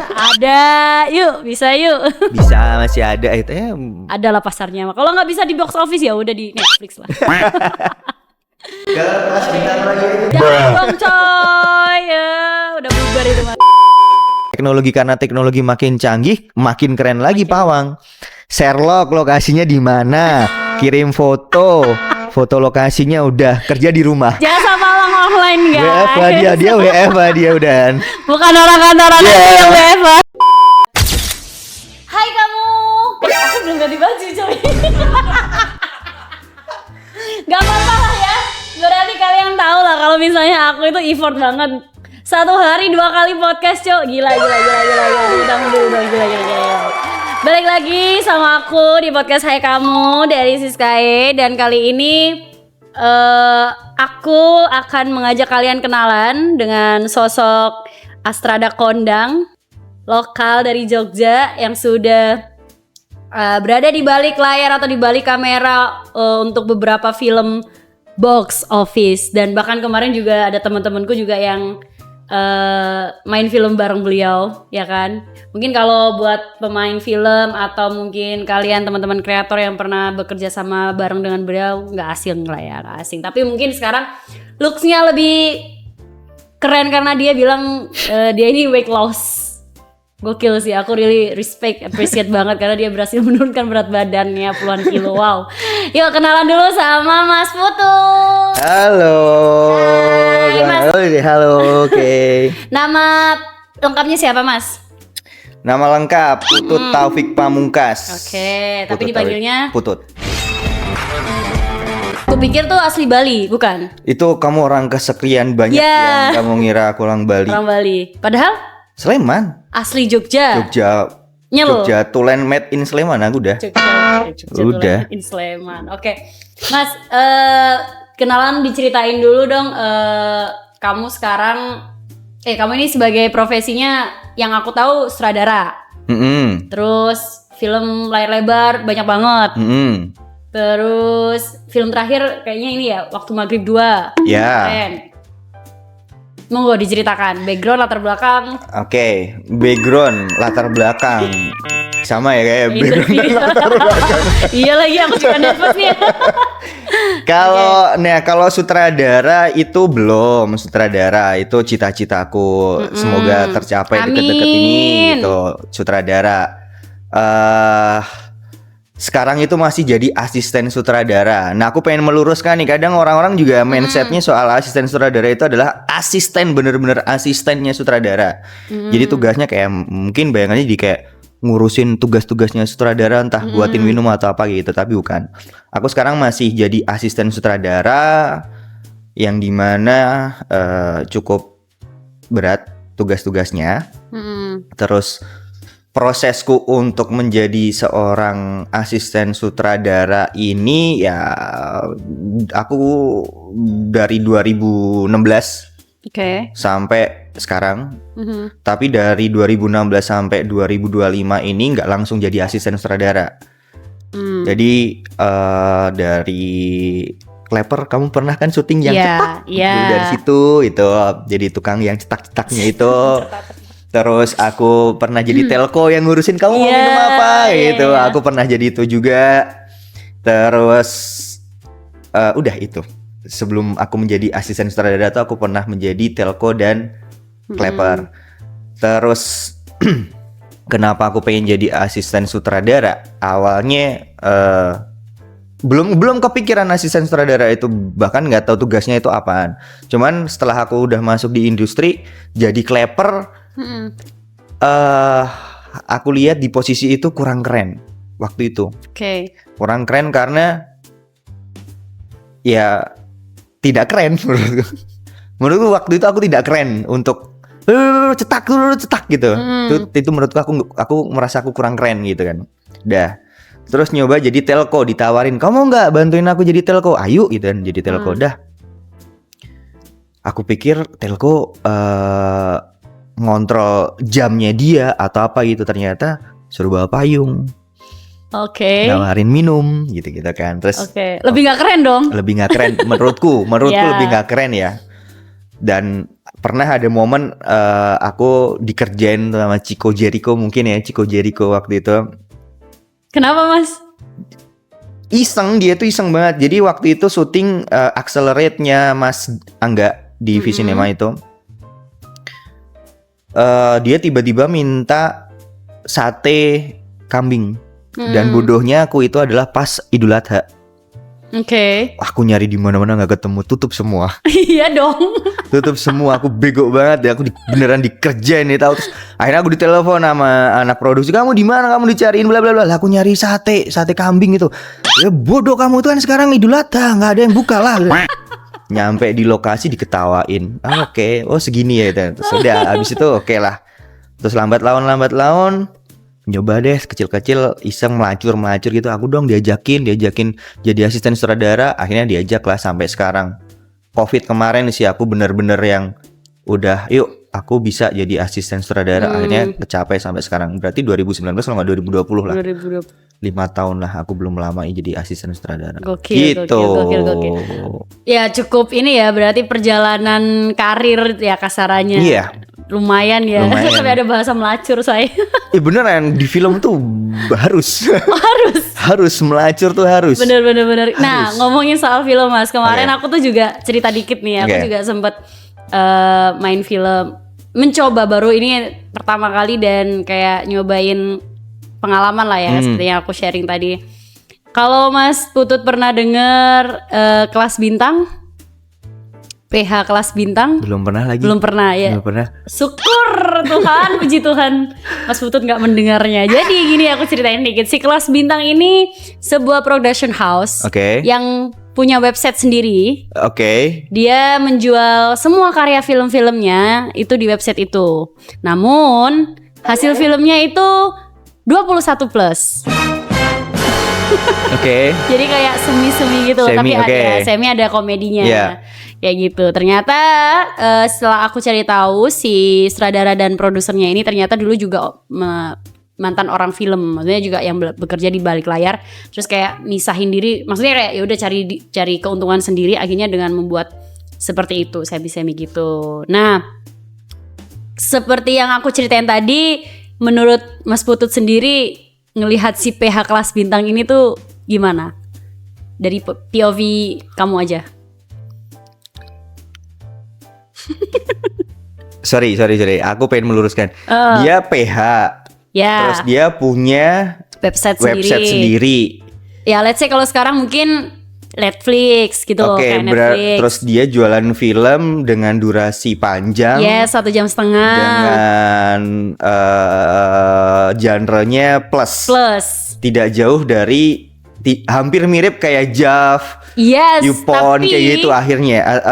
Ada, yuk, bisa yuk. Bisa, masih ada itu ya. Ada lah pasarnya. Kalau nggak bisa di box office ya udah di Netflix lah. Kelas bentar lagi. Jangan dong coy, ya udah bubar itu mah. Teknologi, karena teknologi makin canggih, makin keren lagi Pawang. Sherlock lokasinya di mana? Kirim foto lokasinya udah kerja di rumah. Jangan sama orang offline guys. WFH dia WFH dia udah. Bukan orang kantoran itu yang WFH. Hai kamu. Aku belum ganti baju coy. Gak apa-apa lah ya. Berarti kalian tahu lah kalau misalnya aku itu effort banget. 1 hari 2 kali podcast coy. Gila. Ditanggung dulu dong, gila. Balik lagi sama aku di podcast Hai Kamu dari Siskae. Dan kali ini aku akan mengajak kalian kenalan dengan sosok Astrada Kondang lokal dari Jogja yang sudah berada di balik layar atau di balik kamera untuk beberapa film box office. Dan bahkan kemarin juga ada teman-temanku juga yang main film bareng beliau, ya kan? Mungkin kalau buat pemain film atau mungkin kalian teman-teman kreator yang pernah bekerja sama bareng dengan beliau nggak asing lah ya, nggak asing. Tapi mungkin sekarang looks-nya lebih keren karena dia bilang dia ini weight loss. Gokil sih, aku really respect, appreciate banget karena dia berhasil menurunkan berat badannya puluhan kilo. Wow. Yuk kenalan dulu sama Mas Putu. Halo. Hai, Mas. Halo, oke. Nama lengkapnya siapa Mas? Nama lengkap Putut Taufik Pamungkas. Oke, tapi Putut dipanggilnya Putut. Aku pikir tuh asli Bali, bukan? Itu kamu orang kesekian banyak Ya. yang kamu ngira aku orang Bali. Orang Bali. Padahal Sleman. asli Jogja. Jogja Tulen made in Sleman aku udah. Jogja Udah. in Sleman. Oke. Mas, kenalan diceritain dulu dong kamu sekarang kamu ini sebagai profesinya yang aku tahu sutradara. Terus film layar lebar banyak banget. Terus film terakhir kayaknya ini ya Waktu Maghrib 2. Ya. Keren. Monggo diceritakan background latar belakang. Oke, background latar belakang sama ya kayak background dan latar belakang. Iya lagi aku juga nervous nih. Kalau sutradara itu belum, sutradara itu cita-citaku, semoga tercapai deket-deket ini gitu, sutradara. Sekarang itu masih jadi asisten sutradara. Nah aku pengen meluruskan nih, kadang orang-orang juga mindsetnya soal asisten sutradara itu adalah asisten, bener-bener asistennya sutradara. Jadi tugasnya kayak mungkin bayangannya di kayak ngurusin tugas-tugasnya sutradara, entah buatin minum atau apa gitu, tapi bukan. Aku sekarang masih jadi asisten sutradara yang dimana cukup berat tugas-tugasnya. Terus prosesku untuk menjadi seorang asisten sutradara ini ya aku dari 2016 sampai sekarang. Tapi dari 2016 sampai 2025 ini nggak langsung jadi asisten sutradara. Jadi dari Kleper, kamu pernah kan syuting yang cetak? Dari situ itu jadi tukang yang cetak-cetaknya itu. Terus aku pernah jadi telco yang ngurusin kamu mau minum apa gitu. Aku pernah jadi itu juga. Terus udah itu. Sebelum aku menjadi asisten sutradara tuh aku pernah menjadi telco dan Kleper. Terus kenapa aku pengen jadi asisten sutradara? Awalnya belum kepikiran asisten sutradara itu, bahkan nggak tahu tugasnya itu apaan. Cuman setelah aku udah masuk di industri jadi Kleper, aku lihat di posisi itu kurang keren waktu itu. Kurang keren karena ya tidak keren menurutku. Menurutku waktu itu aku tidak keren untuk cetak gitu. Itu menurutku aku merasa aku kurang keren gitu kan. Dah. Terus nyoba jadi telco, ditawarin, "Kamu nggak bantuin aku jadi telco?" "Ayo," gitu kan, jadi telco. Dah. Aku pikir telco ngontrol jamnya dia atau apa gitu, ternyata suruh bawa payung. Nawarin minum gitu kan. Terus lebih nggak keren dong. Lebih nggak keren menurutku lebih nggak keren ya. Dan pernah ada momen aku dikerjain sama Chico Jericho, mungkin ya, Chico Jericho waktu itu. Kenapa Mas? Dia tuh iseng banget. Jadi waktu itu syuting Accelerate-nya Mas Angga di Visinema itu. Dia tiba-tiba minta sate kambing. Dan bodohnya aku itu adalah pas Idul Adha. Oke. Aku nyari di mana-mana nggak ketemu, tutup semua. Iya dong. Tutup semua, aku bego banget ya, aku beneran dikerjain nih tahu. Terus akhirnya aku ditelepon sama anak produksi, kamu di mana, kamu dicariin bla bla bla. Lah, aku nyari sate kambing itu. Ya bodoh kamu tuh, kan sekarang Idul Adha, nggak ada yang buka lah. Nyampe di lokasi diketawain. Oke. Oh segini ya. Terus udah abis itu oke lah. Terus lambat laun nyoba deh kecil-kecil, iseng melacur gitu. Aku dong diajakin jadi asisten sutradara. Akhirnya diajak lah sampai sekarang. Covid kemarin sih aku bener-bener yang udah yuk aku bisa jadi asisten sutradara. Akhirnya kecapai sampai sekarang. Berarti 2019 kalau nggak 2020 lah. 5 tahun lah aku belum lama jadi asisten sutradara. Gokil. Ya cukup ini ya, berarti perjalanan karir ya kasarannya. Iya. Lumayan ya. Sampai ada bahasa melacur saya. Beneran di film tuh harus. Harus melacur tuh harus. Bener. Nah ngomongin soal film Mas, kemarin aku tuh juga cerita dikit nih. Aku juga sempet main film, mencoba baru ini pertama kali dan kayak nyobain pengalaman lah ya, seperti yang aku sharing tadi. Kalau Mas Putut pernah denger Kelas Bintang? PH Kelas Bintang? Belum pernah lagi. Belum pernah ya. Belum pernah. Syukur Tuhan, puji Tuhan. Mas Putut nggak mendengarnya. Jadi gini aku ceritain dikit. Si Kelas Bintang ini sebuah production house yang punya website sendiri. Dia menjual semua karya film-filmnya itu di website itu. Namun hasil filmnya itu 21 plus. Jadi kayak semi-semi gitu. Tapi ada semi, ada komedinya. Kayak gitu. Ternyata setelah aku cari tahu si sutradara dan produsernya ini ternyata dulu juga mantan orang film, maksudnya juga yang bekerja di balik layar. Terus kayak misahin diri, maksudnya kayak ya udah cari keuntungan sendiri, akhirnya dengan membuat seperti itu, semi-semi gitu. Nah, seperti yang aku ceritain tadi, menurut Mas Putut sendiri ngelihat si PH Kelas Bintang ini tuh gimana? Dari POV kamu aja. Sorry. Aku pengen meluruskan. Dia PH. Terus dia punya website sendiri. Ya, let's say kalau sekarang mungkin Netflix gitu loh, kayak Netflix. Terus dia jualan film dengan durasi panjang. 1,5 jam. Dengan genre-nya plus. Tidak jauh dari hampir mirip kayak Jav, YouPorn kayak gitu akhirnya.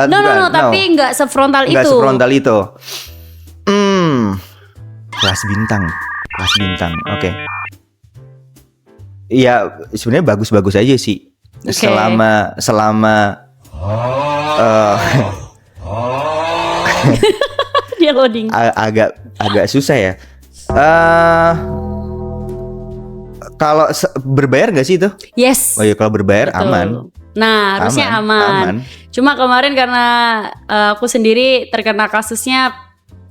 Tapi nggak sefrontal itu. Nggak sefrontal itu. Kelas Bintang. Oke. Ya sebenarnya bagus-bagus aja sih. Selama dia loading. Agak susah ya. Kalau berbayar nggak sih itu? Yes. Oh iya, kalau berbayar betul. Aman. Nah, harusnya aman. Cuma kemarin karena aku sendiri terkena kasusnya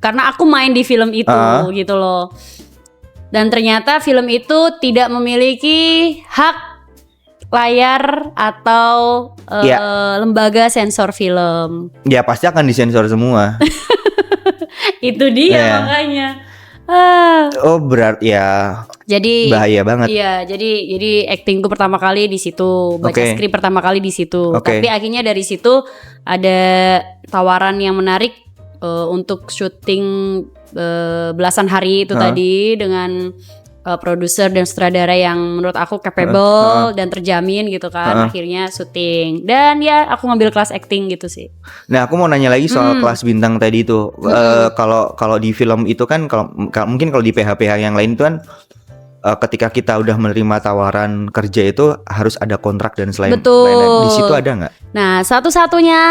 karena aku main di film itu gitu loh. Dan ternyata film itu tidak memiliki hak layar atau lembaga sensor film. Ya pasti akan disensor semua. Itu dia makanya. Oh berarti ya. Jadi bahaya banget. Iya, jadi actingku pertama kali di situ, baca skrip pertama kali di situ. Tapi akhirnya dari situ ada tawaran yang menarik untuk syuting belasan hari itu tadi dengan produser dan sutradara yang menurut aku capable dan terjamin gitu kan. Akhirnya syuting dan ya aku ngambil kelas acting gitu sih. Nah aku mau nanya lagi soal Kelas Bintang tadi itu. Kalau di film itu kan mungkin kalau di PH-PH yang lain itu kan ketika kita udah menerima tawaran kerja itu harus ada kontrak dan lain-lain. Di situ ada nggak? Nah satu-satunya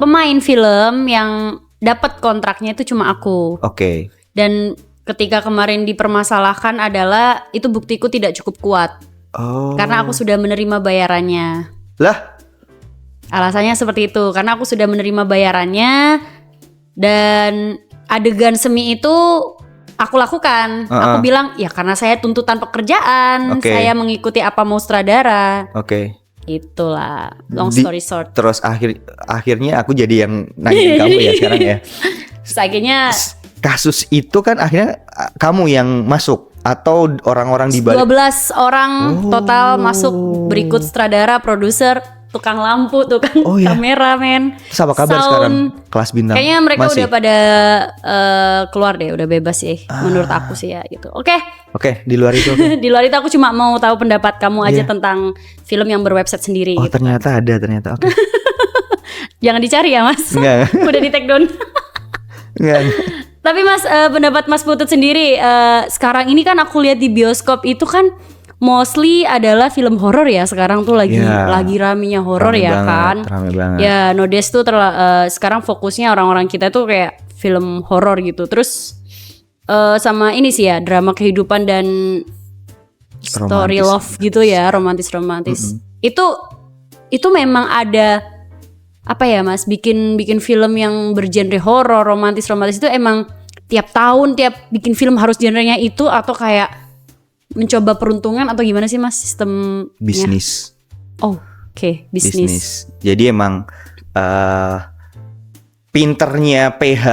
pemain film yang dapat kontraknya itu cuma aku. Dan ketika kemarin dipermasalahkan adalah itu buktiku tidak cukup kuat. Karena aku sudah menerima bayarannya. Lah? Alasannya seperti itu karena aku sudah menerima bayarannya dan adegan semi itu aku lakukan. Aku bilang ya karena saya tuntutan pekerjaan, saya mengikuti apa mau sutradara. Itulah long story short. Terus akhirnya aku jadi yang nanyain kamu ya sekarang ya. Terus akhirnya kasus itu kan akhirnya kamu yang masuk atau orang-orang di balik? 12 orang total masuk berikut sutradara, produser, tukang lampu, tukang kamera, men. Terus apa kabar sekarang kelas bintang? Kayaknya mereka udah pada keluar deh, udah bebas sih menurut aku sih ya gitu. Oke, di luar itu. Di luar itu aku cuma mau tahu pendapat kamu aja tentang film yang berwebsite sendiri. Oh gitu. Ternyata ada ternyata. Oke. Jangan dicari ya Mas. Enggak. Udah di take down. Enggak. Tapi Mas, pendapat Mas Putut sendiri, sekarang ini kan aku lihat di bioskop itu kan mostly adalah film horor ya. Sekarang tuh lagi ramenya horor ya banget, kan. Rame banget. Ya Nodes tuh sekarang fokusnya orang-orang kita tuh kayak film horor gitu. Terus sama ini sih ya, drama kehidupan dan story love gitu ya, romantis. Itu memang ada apa ya Mas, bikin film yang bergenre horor, romantis itu emang tiap tahun tiap bikin film harus genrenya itu atau kayak mencoba peruntungan atau gimana sih Mas sistemnya? Bisnis. Bisnis. Jadi emang pinternya PH,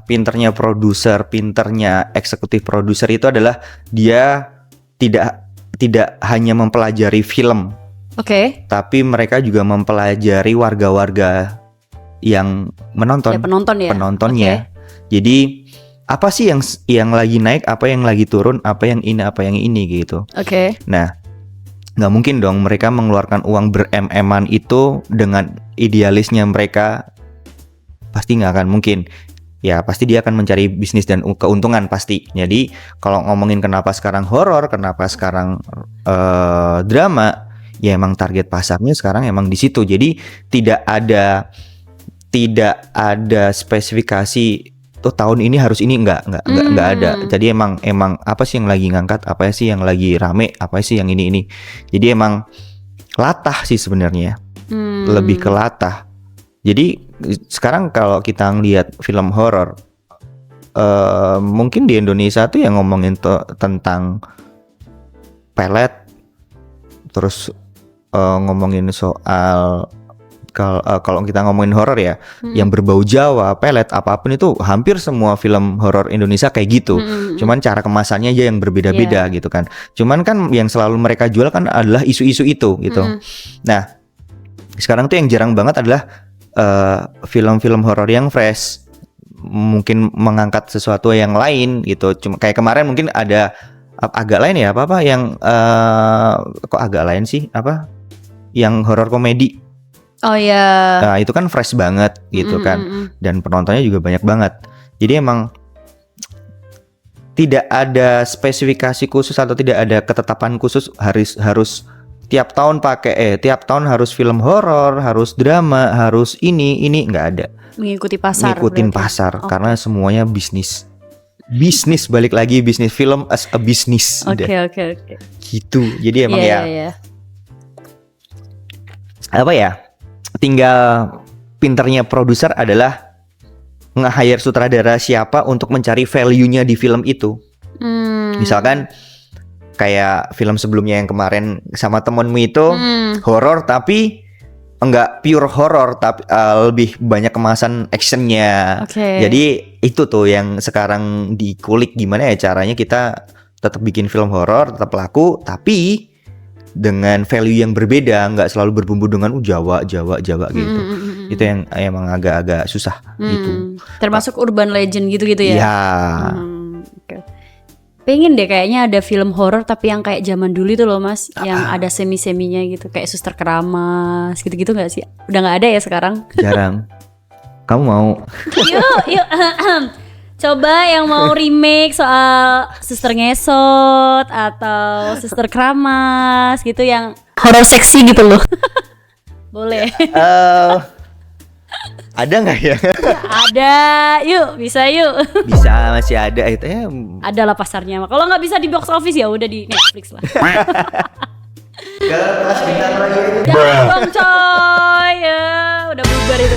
pinternya produser, pinternya eksekutif produser itu adalah dia tidak hanya mempelajari film. Tapi mereka juga mempelajari warga-warga yang menonton. Penontonnya. Jadi apa sih yang lagi naik, apa yang lagi turun, apa yang ini gitu. Nah, nggak mungkin dong mereka mengeluarkan uang ber-MM-an itu dengan idealisnya mereka. Pasti nggak akan mungkin. Ya pasti dia akan mencari bisnis dan keuntungan pasti. Jadi kalau ngomongin kenapa sekarang horor, kenapa sekarang drama, ya emang target pasarnya sekarang emang di situ. Jadi tidak ada spesifikasi tuh tahun ini harus ini enggak ada. Jadi emang apa sih yang lagi ngangkat, apa sih yang lagi rame, apa sih yang ini. Jadi emang latah sih sebenarnya. Lebih ke latah. Jadi sekarang kalau kita ngelihat film horor mungkin di Indonesia tuh yang ngomongin tentang pelet, terus ngomongin soal kalau kita ngomongin horor ya, yang berbau Jawa, pelet, apapun itu hampir semua film horor Indonesia kayak gitu. Cuman cara kemasannya aja yang berbeda-beda gitu kan. Cuman kan yang selalu mereka jual kan adalah isu-isu itu gitu. Nah, sekarang tuh yang jarang banget adalah film-film horor yang fresh. Mungkin mengangkat sesuatu yang lain gitu. Cuma kayak kemarin mungkin ada agak lain ya, apa yang kok agak lain sih, apa yang horor komedi. Nah, itu kan fresh banget gitu kan. Dan penontonnya juga banyak banget. Jadi emang tidak ada spesifikasi khusus atau tidak ada ketetapan khusus harus tiap tahun tiap tahun harus film horor, harus drama, harus ini nggak ada. Mengikuti pasar. Ngikutin pasar karena semuanya bisnis. Bisnis, balik lagi bisnis, film as a business. Oke. Gitu. Jadi emang apa ya? Tinggal pinternya produser adalah nge-hire sutradara siapa untuk mencari value-nya di film itu. Misalkan kayak film sebelumnya yang kemarin sama temenmu itu horor tapi enggak pure horor, tapi lebih banyak kemasan actionnya. Jadi itu tuh yang sekarang dikulik gimana ya caranya kita tetap bikin film horor, tetap laku, tapi dengan value yang berbeda, nggak selalu berbumbu dengan Jawa gitu. Itu yang emang agak-agak susah gitu. Termasuk urban legend gitu-gitu ya. Ya. Pengen deh kayaknya ada film horor tapi yang kayak zaman dulu itu loh Mas, yang ada semi-seminya gitu, kayak Suster Keramas gitu-gitu nggak sih? Udah nggak ada ya sekarang? Jarang. Kamu mau? Yuk. Coba yang mau remake soal Suster Ngesot atau Suster Keramas gitu yang horor seksi gitu loh. Boleh. Ada nggak ya? Ada, yuk bisa yuk. Bisa, masih ada itu ya. Ada lah pasarnya. Kalau nggak bisa di box office ya udah di Netflix lah. Kelas bintang lagi. Jangan dong coy ya.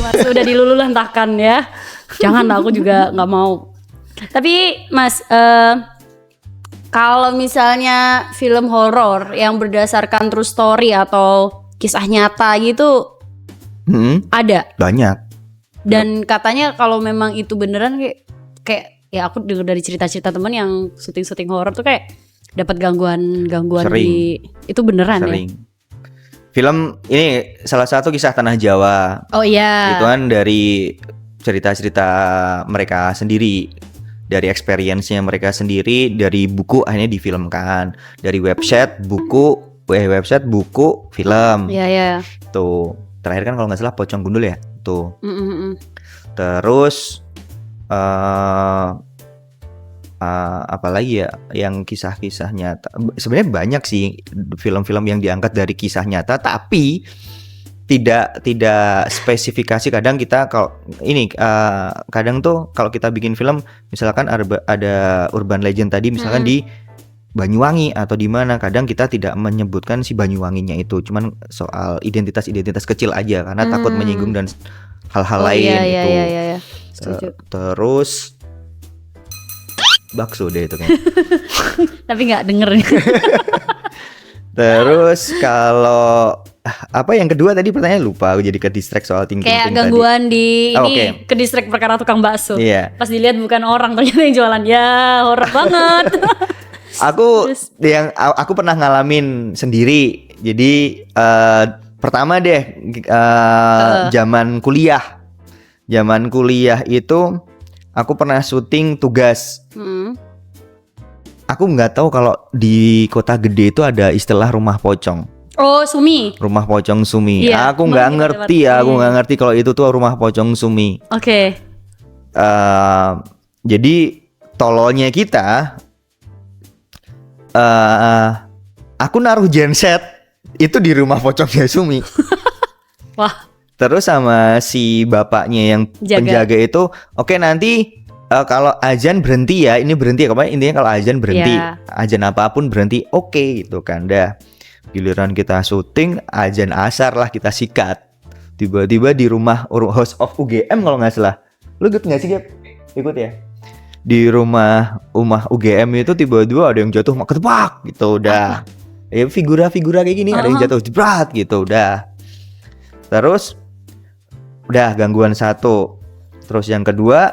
Mas udah diluluhlantahkan ya. Jangan lah, aku juga nggak mau. Tapi Mas, kalau misalnya film horor yang berdasarkan true story atau kisah nyata gitu, ada? Banyak. Dan katanya kalau memang itu beneran kayak ya aku dengar dari cerita-cerita teman yang syuting horor tuh kayak dapat gangguan di itu beneran Sering. ya? Film ini salah satu kisah tanah Jawa. Oh iya. Itu kan dari cerita-cerita mereka sendiri, dari experience-nya mereka sendiri, dari buku akhirnya difilmkan, dari website, buku, film. Iya. Tuh, terakhir kan kalau nggak salah Pocong Gundul ya. Tuh. Terus apalagi ya yang kisah-kisah nyata. Sebenarnya banyak sih film-film yang diangkat dari kisah nyata, tapi tidak spesifikasi. Kadang kita kalau ini kadang tuh kalau kita bikin film misalkan ada urban legend tadi misalkan di Banyuwangi atau di mana, kadang kita tidak menyebutkan si Banyuwanginya itu, cuman soal identitas kecil aja karena takut menyinggung dan hal-hal lain itu. Iya. Terus bakso deh itu kan. Tapi nggak denger. Terus kalau apa yang kedua tadi pertanyaan lupa, aku jadi ke distract soal tinggi. Kayak gangguan tadi. Ke distract perkara tukang bakso. Iya. Pas dilihat bukan orang, ternyata yang jualan. Ya horor banget. Aku pernah ngalamin sendiri. Jadi pertama deh zaman kuliah. Zaman kuliah itu aku pernah syuting tugas. Aku nggak tahu kalau di kota gede itu ada istilah rumah pocong. Oh, Sumi. Rumah pocong Sumi. Iya, Aku nggak ngerti ya. Aku nggak ngerti kalau itu tuh rumah pocong Sumi. Oke. Jadi tololnya kita, aku naruh genset itu di rumah pocongnya Sumi. Wah. Terus sama si bapaknya yang penjaga itu, oke, nanti kalau azan berhenti ya, ini berhenti ya, kemarin intinya kalau azan berhenti, azan apapun berhenti, oke gitu kan. Dah giliran kita syuting, azan asar lah kita sikat. Tiba-tiba di rumah House of UGM kalau nggak salah, lu ikut nggak sih Gap? Ikut ya. Di rumah UGM itu tiba-tiba ada yang jatuh ketepak gitu, udah. Ya figura-figura kayak gini, ada yang jatuh jebrat gitu, udah. Terus udah gangguan satu. Terus yang kedua,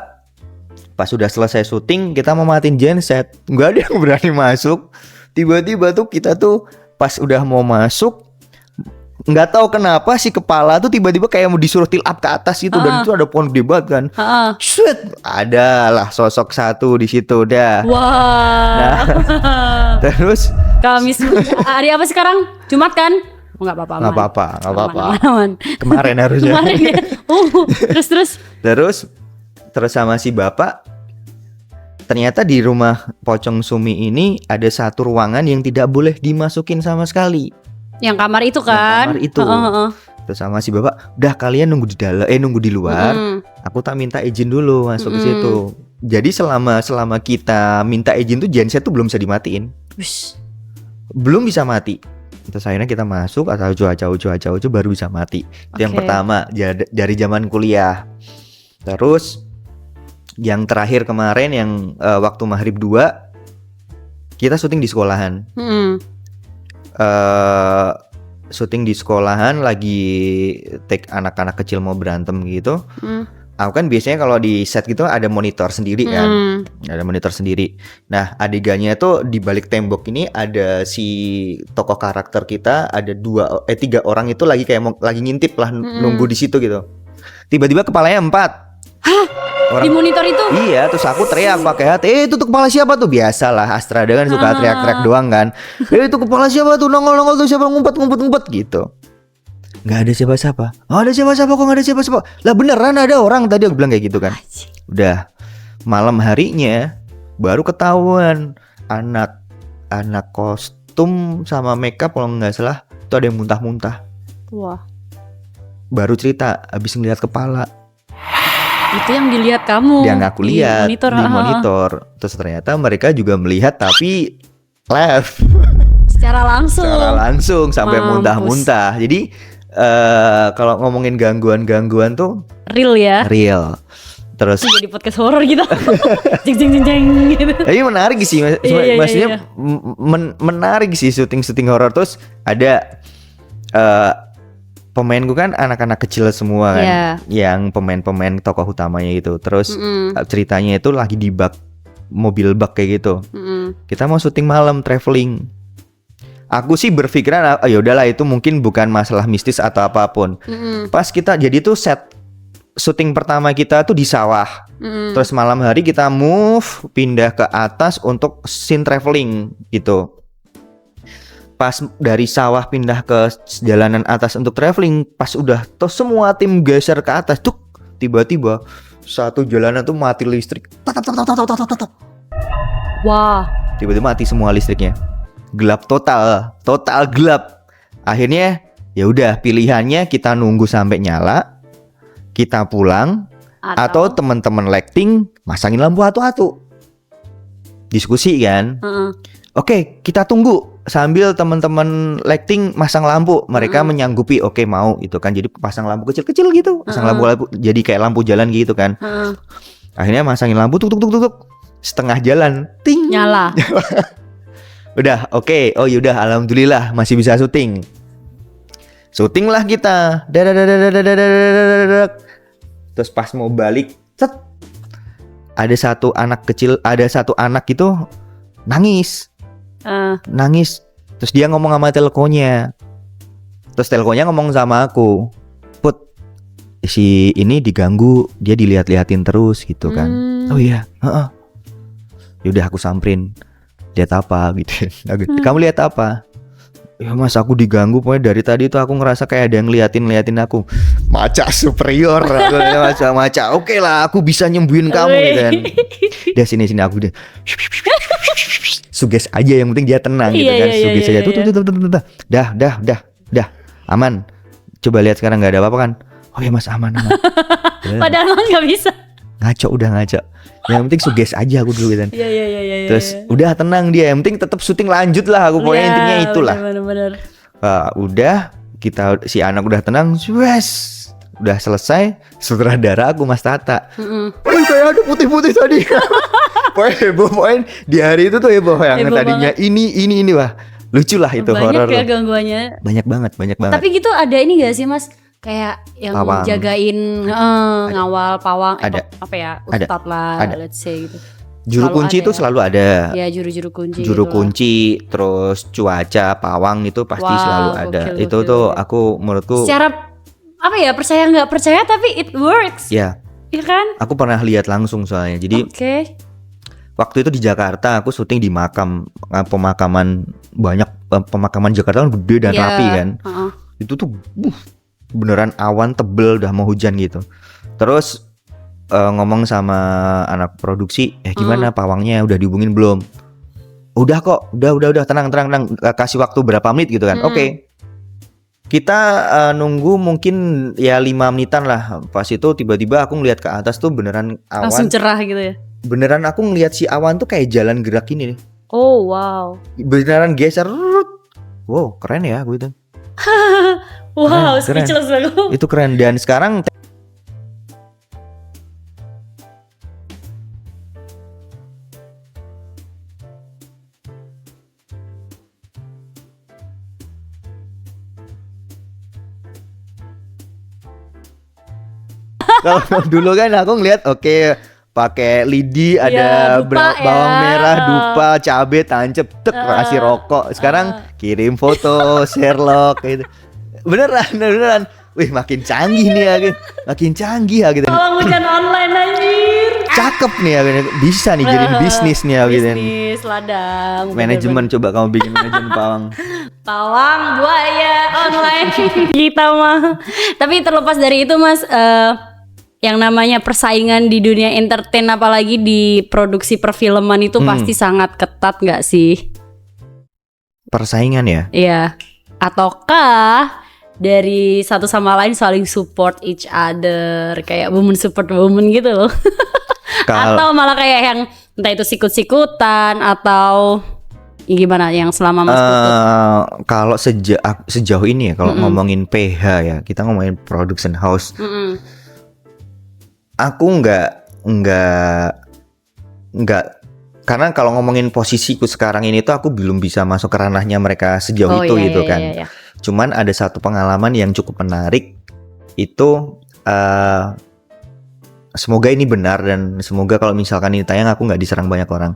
pas sudah selesai syuting kita mau matiin genset, nggak ada yang berani masuk. Tiba-tiba tuh kita tuh pas udah mau masuk, nggak tahu kenapa si kepala tuh tiba-tiba kayak mau disuruh tilt up ke atas gitu. Dan itu ada pohon gede banget kan. Shit, adalah sosok satu di situ dah. Wah. Nah, terus Kamis hari apa sekarang? Jumat kan? Nggak apa-apa. Aman. Kemarin harusnya. Kemarin ya. Terus sama si bapak, ternyata di rumah pocong Sumi ini ada satu ruangan yang tidak boleh dimasukin sama sekali. Yang kamar itu kan? Yang kamar itu. Terus sama si bapak, udah kalian nunggu di dalam, nunggu di luar. Aku tak minta izin dulu masuk ke situ. Jadi selama kita minta izin tuh genset tuh belum bisa dimatiin. Belum bisa mati. Terus akhirnya kita masuk, atau cuaca baru bisa mati. Itu yang pertama dari zaman kuliah. Terus yang terakhir kemarin yang waktu maghrib 2 kita syuting di sekolahan. Syuting di sekolahan lagi take anak-anak kecil mau berantem gitu. Aku kan biasanya kalau di set gitu ada monitor sendiri kan. Ada monitor sendiri. Nah, adegannya tuh di balik tembok ini ada si tokoh karakter kita, ada 3 orang itu lagi kayak lagi ngintip lah, nunggu di situ gitu. Tiba-tiba kepalanya 4. Hah? Di monitor itu? Iya, terus aku teriak pakai hati, itu tuh kepala siapa tuh? Biasalah Astrada kan suka teriak-teriak doang kan. Itu kepala siapa tuh? Nongol tuh siapa, ngumpet gitu. Nggak ada siapa-siapa. Oh, ada siapa-siapa kok, nggak ada siapa-siapa. Lah beneran ada orang tadi, aku bilang kayak gitu kan. Udah malam harinya baru ketahuan anak kostum sama makeup kalau nggak salah itu ada yang muntah-muntah. Wah. Baru cerita habis ngeliat kepala. Itu yang dilihat kamu. Yang aku lihat di monitor. Terus ternyata mereka juga melihat tapi live. Secara langsung sampai muntah-muntah. Jadi kalau ngomongin gangguan tuh Real ya. real. Terus Jadi podcast horor gitu. Jeng jeng jeng jeng gitu. tapi menarik sih, Iya, maksudnya iya. menarik sih syuting horor. Terus ada pemainku kan anak-anak kecil semua kan, Iya. yang pemain tokoh utamanya itu. Terus ceritanya itu lagi di bak mobil bak kayak gitu. Kita mau syuting malam, traveling. Aku sih berpikiran ya udahlah, itu mungkin bukan masalah mistis atau apapun. Pas kita jadi tuh set syuting pertama kita tuh di sawah. Terus malam hari kita move pindah ke atas untuk scene traveling gitu. Pas dari sawah pindah ke jalanan atas untuk traveling, pas udah tuh semua tim geser ke atas tuh tiba-tiba satu jalanan tuh mati listrik. Wah. Tiba-tiba mati semua listriknya. Gelap total gelap. Akhirnya ya udah, pilihannya kita nunggu sampai nyala, kita pulang, atau teman-teman lighting masangin lampu atu-atu. Diskusi kan. Oke, kita tunggu sambil teman-teman lighting masang lampu. Mereka menyanggupi, oke mau itu kan. Jadi pasang lampu kecil-kecil gitu. Pasang lampu jadi kayak lampu jalan gitu kan. Akhirnya masangin lampu tuk. Setengah jalan ting Nyala. Udah oke. Oh yaudah, alhamdulillah masih bisa syuting. Syuting lah kita. Terus pas mau balik, set, ada satu anak itu nangis. Terus dia ngomong sama telkonya. Terus telkonya ngomong sama aku, Put, si ini diganggu, dia dilihat-liatin terus gitu kan. Oh iya, yaudah aku samperin. Lihat apa gitu. Kamu lihat apa? Ya mas, aku diganggu, pokoknya dari tadi tuh aku ngerasa kayak ada yang ngeliatin aku. Maca superior. Maca. Oke lah, aku bisa nyembuhin kamu gitu kan. Dia sini aku deh. Suges aja, yang penting dia tenang gitu kan. Suges aja. Tuh. Dah. Aman. Coba lihat sekarang nggak ada apa-apa kan? Oh ya mas, aman. Padahal nggak bisa. Udah ngaco. Yang penting suges aja aku dulu gitu kan. Iya. Terus udah tenang dia, yang penting tetap syuting lanjut lah aku, pokoknya intinya itulah. Bener. Udah si anak udah tenang, udah selesai. Sutradara aku Mas Tata. Kayak ada putih-putih tadi. Pokoknya heboh, pokoknya di hari itu tuh heboh yang heboh tadinya banget. ini wah lucu lah itu horor. Banyak ya gangguannya. Banyak banget. Tapi gitu ada ini gak sih mas? Kayak yang pawang. Jagain ngawal pawang, ada. Apa ya, ustadz lah, let's say gitu. Juru kunci itu selalu ada. Ya juru kunci. Juru kunci, terus cuaca, pawang itu pasti selalu ada. Itu tuh aku menurutku. Secara apa ya, percaya nggak percaya tapi it works. Ya. Iya kan? Aku pernah lihat langsung soalnya. Jadi. Waktu itu di Jakarta aku syuting di pemakaman banyak, pemakaman Jakarta kan gede dan rapi kan. Itu tuh beneran awan tebel, udah mau hujan gitu. Terus ngomong sama anak produksi, gimana pawangnya udah dihubungin belum? Udah kok, udah tenang, kasih waktu berapa menit gitu kan. Oke. Kita nunggu mungkin ya 5 menitan lah. Pas itu tiba-tiba aku ngeliat ke atas tuh beneran awan. Langsung cerah gitu ya. Beneran aku ngeliat si awan tuh kayak jalan gerak ini nih. Oh wow. Beneran geser. Wow, keren ya aku itu. Wow, speechless aku. Itu keren. Dan sekarang kalau dulu kan aku ngeliat pakai lidi, ada bawang merah, dupa, cabe, tancep, kasih rokok. Sekarang kirim foto, Sherlock gitu. Beneran. Wih, makin canggih nih ya, makin canggih ya gitu. Tolong bukan online anjir. Cakep nih ya, bisa nih jadiin bisnis nih ya gitu. Bisnis ladang. Manajemen, coba kamu bikin manajemen pawang. Pawang buaya online. Kita mah. Tapi terlepas dari itu mas, yang namanya persaingan di dunia entertain, apalagi di produksi perfilman itu pasti sangat ketat nggak sih? Persaingan ya? Iya. Ataukah dari satu sama lain saling support each other, kayak woman support woman gitu loh? Atau malah kayak yang entah itu sikut-sikutan atau Gimana yang selama Mas Putut? Kalau sejauh ini ya, kalau ngomongin PH ya, kita ngomongin production house. Aku nggak karena kalau ngomongin posisiku sekarang ini tuh aku belum bisa masuk ke ranahnya mereka sejauh itu gitu kan. Iya. Cuman ada satu pengalaman yang cukup menarik itu. Semoga ini benar dan semoga kalau misalkan ini tayang aku nggak diserang banyak orang.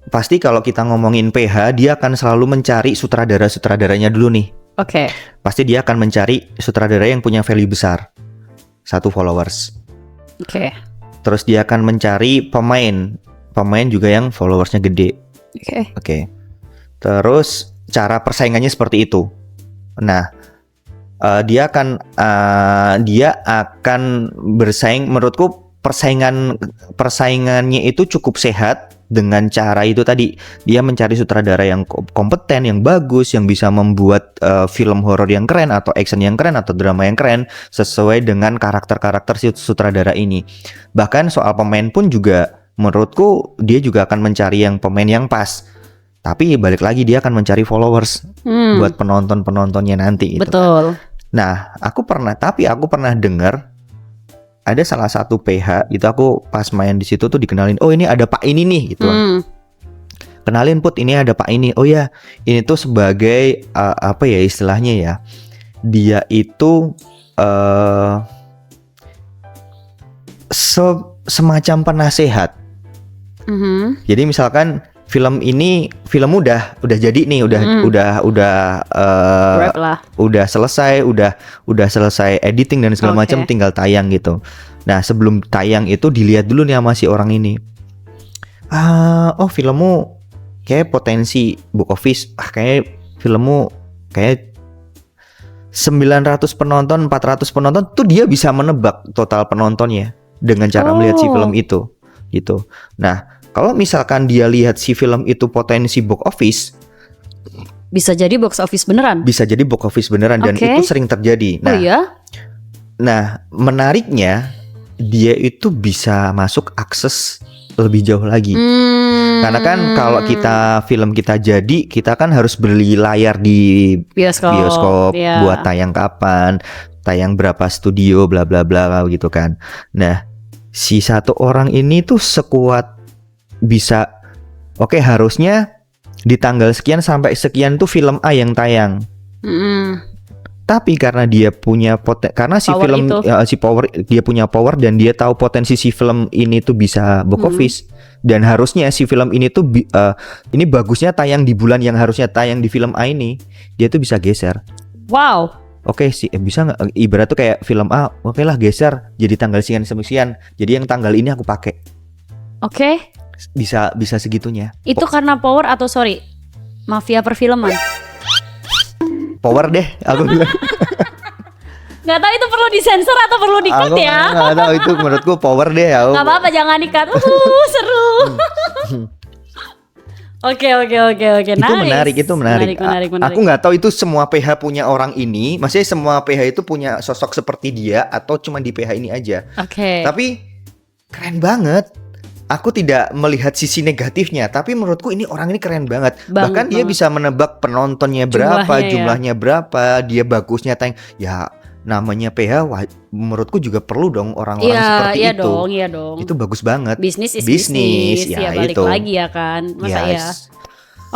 Pasti kalau kita ngomongin PH, dia akan selalu mencari sutradara-sutradaranya dulu nih. Oke. Pasti dia akan mencari sutradara yang punya value besar, 1 followers. Oke. Terus dia akan mencari pemain juga yang followersnya gede. Oke. Terus cara persaingannya seperti itu. Nah, dia akan bersaing. Menurutku persaingannya itu cukup sehat dengan cara itu tadi. Dia mencari sutradara yang kompeten, yang bagus, yang bisa membuat film horor yang keren atau action yang keren atau drama yang keren sesuai dengan karakter-karakter si sutradara ini. Bahkan soal pemain pun juga menurutku dia juga akan mencari yang pemain yang pas. Tapi balik lagi dia akan mencari followers buat penontonnya nanti gitu. Betul. Nah, aku pernah dengar ada salah satu PH itu, aku pas main di situ tuh dikenalin, oh ini ada Pak ini nih gitu. Kenalin Put, ini ada Pak ini. Oh ya, ini tuh sebagai apa ya istilahnya ya? Dia itu semacam penasehat. Jadi misalkan film udah jadi nih, udah selesai editing dan segala macam, tinggal tayang gitu. Nah, sebelum tayang itu dilihat dulu nih sama si orang ini. Oh filmmu kayak potensi box office, kayak filmmu kayak 900 penonton, 400 penonton tuh dia bisa menebak total penontonnya dengan cara melihat si film itu gitu. Nah, kalau misalkan dia lihat si film itu potensi box office, bisa jadi box office beneran. Dan itu sering terjadi. Nah, nah, menariknya dia itu bisa masuk akses lebih jauh lagi. Karena kan kalau film kita jadi, kita kan harus beli layar di bioskop buat tayang kapan, tayang berapa studio, bla bla bla gitu kan. Nah, si satu orang ini tuh sekuat bisa, harusnya di tanggal sekian sampai sekian tuh film A yang tayang. Tapi karena dia punya karena si power dia punya power dan dia tahu potensi si film ini tuh bisa box office, dan harusnya si film ini tuh ini bagusnya tayang di bulan yang harusnya tayang di film A ini, dia tuh bisa geser. Wow. Bisa nggak, ibarat tuh kayak film A, lah geser jadi tanggal sekian, jadi yang tanggal ini aku pakai. Bisa segitunya. Itu karena power atau mafia perfilman? Power deh, aku bilang. Nggak tahu itu perlu disensor atau perlu di-cut ya? Nggak tahu, itu menurutku power deh. Nggak apa-apa, jangan di-cut. Seru. Oke. Itu menarik. Aku nggak tahu itu semua PH punya orang ini. Maksudnya semua PH itu punya sosok seperti dia atau cuma di PH ini aja. Tapi keren banget. Aku tidak melihat sisi negatifnya, tapi menurutku ini orang ini keren banget. Bahkan dia bisa menebak penontonnya berapa, jumlahnya berapa, dia bagusnya tayang. Ya namanya PH, menurutku juga perlu dong orang-orang seperti itu. Iya dong. Itu bagus banget. Bisnis. Ya balik itu. lagi ya kan. Masa ya.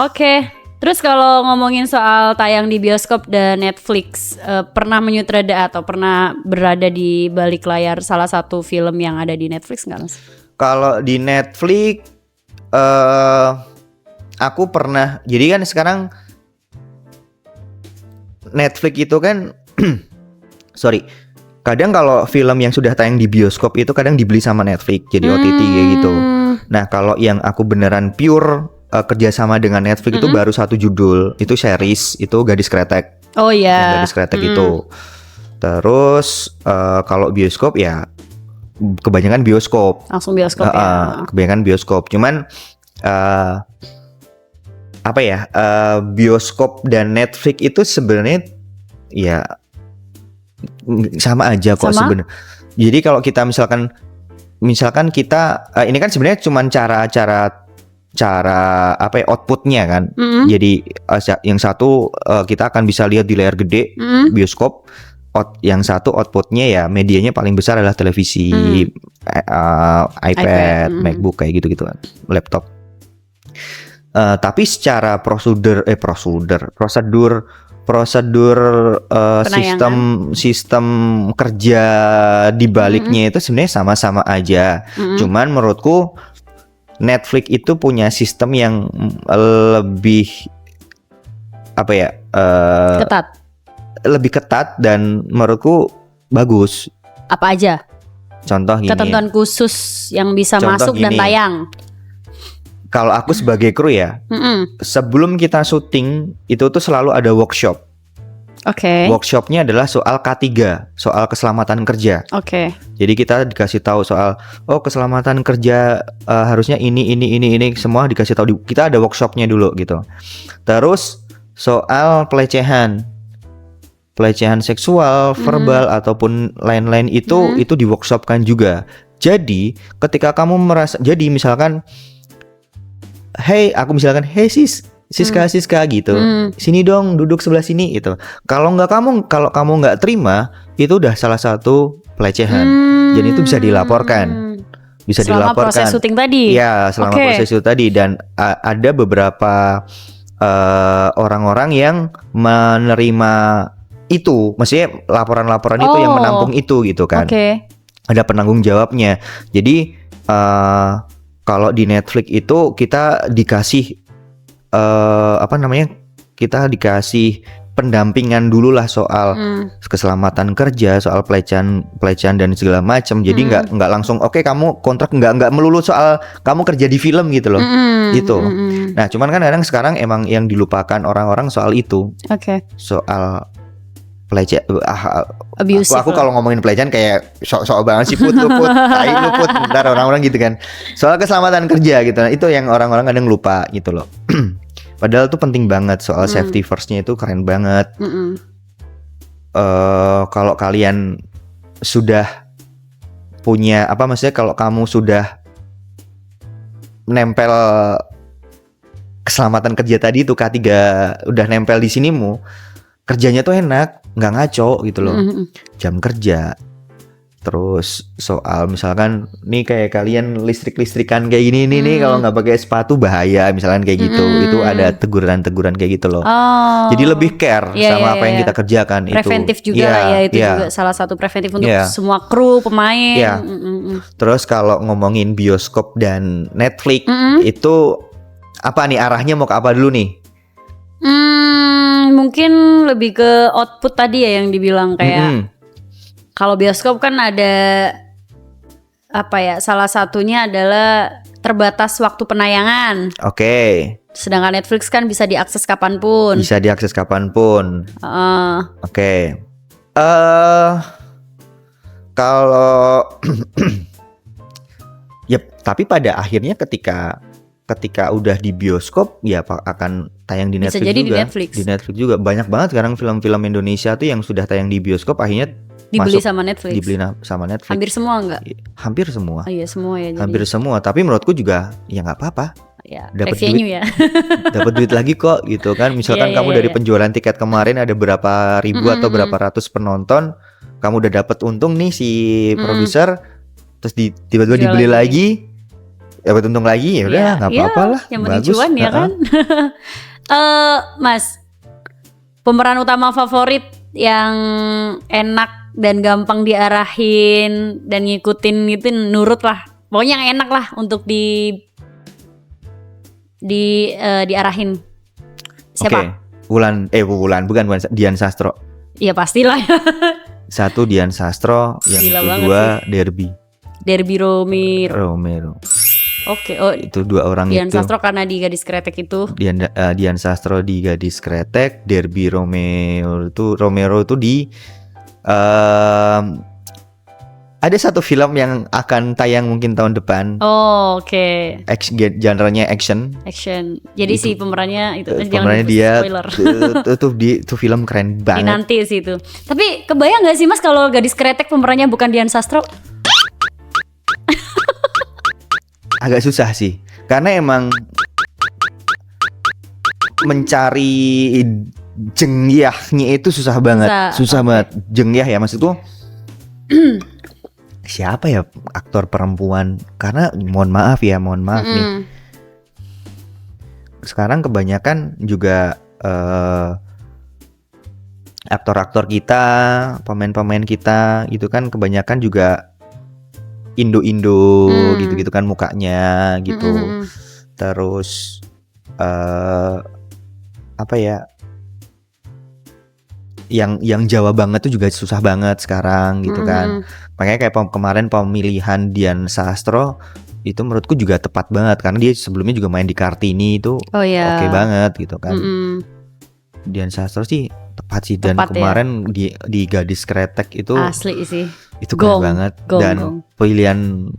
Oke. Terus kalau ngomongin soal tayang di bioskop dan Netflix, pernah menyutradarai atau pernah berada di balik layar salah satu film yang ada di Netflix nggak, Mas? Kalau di Netflix, aku pernah. Jadi kan sekarang Netflix itu kan, kadang kalau film yang sudah tayang di bioskop itu kadang dibeli sama Netflix jadi OTT kayak gitu. Nah, kalau yang aku beneran pure kerjasama dengan Netflix itu baru satu judul, itu series, itu Gadis Kretek. Oh iya. Gadis Kretek itu. Terus kalau bioskop ya kebanyakan bioskop. Langsung bioskop ya. Kebanyakan bioskop. Cuman bioskop dan Netflix itu sebenarnya ya sama aja kok sebenarnya. Jadi kalau kita misalkan misalkan kita ini kan sebenarnya cuman cara apa ya, outputnya kan. Jadi yang satu kita akan bisa lihat di layar gede bioskop. Yang satu outputnya ya medianya paling besar adalah televisi, iPad, MacBook kayak gitu-gitu kan, laptop. Tapi secara prosedur sistem kerja di baliknya itu sebenarnya sama-sama aja. Cuman menurutku Netflix itu punya sistem yang lebih apa ya? Lebih ketat dan menurutku bagus. Apa aja? Contoh gini. Ketentuan khusus yang bisa masuk dan tayang. Kalau aku sebagai kru ya, sebelum kita syuting itu tuh selalu ada workshop. Oke. Workshopnya adalah soal K3, soal keselamatan kerja. Oke. Jadi kita dikasih tahu soal keselamatan kerja harusnya ini semua dikasih tahu. Kita ada workshopnya dulu gitu. Terus soal pelecehan seksual, verbal ataupun lain-lain itu di workshopkan juga. Jadi ketika kamu merasa, jadi misalkan hey Siska gitu, sini dong duduk sebelah sini gitu. Kalau kamu nggak terima, itu udah salah satu pelecehan. Jadi itu bisa dilaporkan. Selama proses syuting tadi. Iya, selama proses syuting tadi. Dan ada beberapa orang-orang yang menerima itu, maksudnya laporan-laporan itu yang menampung itu gitu kan. Ada penanggung jawabnya. Jadi kalau di Netflix itu kita dikasih kita dikasih pendampingan dulu lah soal keselamatan kerja, soal pelecehan dan segala macam. Jadi nggak langsung kamu kontrak, nggak melulu soal kamu kerja di film gitu loh. Itu. Nah, cuman kan kadang sekarang emang yang dilupakan orang-orang soal itu. Soal pelecehan. Aku kalau ngomongin pelecehan kayak sok banget sih put, bentar orang-orang gitu kan. Soal keselamatan kerja gitu. Nah, itu yang orang-orang kadang lupa gitu loh. Padahal tuh penting banget, soal safety first-nya itu keren banget. Kalau kalian sudah punya maksudnya kalau kamu sudah nempel keselamatan kerja tadi itu K3 udah nempel di sinimu, kerjanya tuh enak, nggak ngaco gitu loh. Jam kerja. Terus soal misalkan nih kayak kalian listrikan kayak gini nih kalau nggak pakai sepatu bahaya misalkan kayak gitu. Itu ada teguran kayak gitu loh. Jadi lebih care sama apa yang kita kerjakan. Preventif itu. juga itu juga salah satu preventif untuk semua kru, pemain. Terus kalau ngomongin bioskop dan Netflix itu apa nih arahnya, mau ke apa dulu nih? Mungkin lebih ke output tadi ya yang dibilang kayak kalau bioskop kan ada salah satunya adalah terbatas waktu penayangan. Sedangkan Netflix kan bisa diakses kapanpun. Kalau tapi pada akhirnya ketika udah di bioskop ya akan tayang di Netflix bisa jadi juga. Di Netflix juga banyak banget sekarang film-film Indonesia tuh yang sudah tayang di bioskop akhirnya dibeli sama Netflix. Hampir semua enggak? Hampir semua. Iya semua ya. Hampir semua. Tapi menurutku juga ya nggak apa-apa. Ya, dapat duit ya. Dapat duit lagi kok gitu kan. Misalkan kamu dari penjualan tiket kemarin ada berapa ribu atau berapa ratus penonton, kamu udah dapat untung nih si produser, terus tiba-tiba dibeli lagi, dapat untung lagi, ya udah nggak apa-apa lah. Yang penting cuan ya kan. Mas, pemeran utama favorit yang enak dan gampang diarahin dan ngikutin gitu, nurut lah. Pokoknya yang enak lah untuk diarahin. Siapa? Bukan Dian Sastro. Iya pastilah. Satu Dian Sastro, yang kedua Derby Romero. Itu dua orang Dian itu. Sastro karena di Gadis Kretek itu. Dian Sastro di Gadis Kretek, Derby Romero itu di ada satu film yang akan tayang mungkin tahun depan. Genre-nya action. Jadi si pemerannya itu pemerannya dia itu film keren banget. Nanti sih itu. Tapi kebayang nggak sih Mas kalau Gadis Kretek pemerannya bukan Dian Sastro? agak susah sih. Karena emang mencari jengyahnya itu susah banget. Susah banget. Jengyah ya maksudku. Siapa ya aktor perempuan? Karena mohon maaf nih. Sekarang kebanyakan juga aktor-aktor kita, pemain-pemain kita itu kan kebanyakan juga Indo-Indo gitu-gitu kan mukanya gitu. Terus apa ya? Yang Jawa banget tuh juga susah banget sekarang gitu kan. Makanya kayak kemarin pemilihan Dian Sastro itu menurutku juga tepat banget karena dia sebelumnya juga main di Kartini itu oke banget gitu kan. Dian Sastro sih tepat sih dan kemarin di Gadis Kretek itu asli sih. Itu keren banget dan pilihan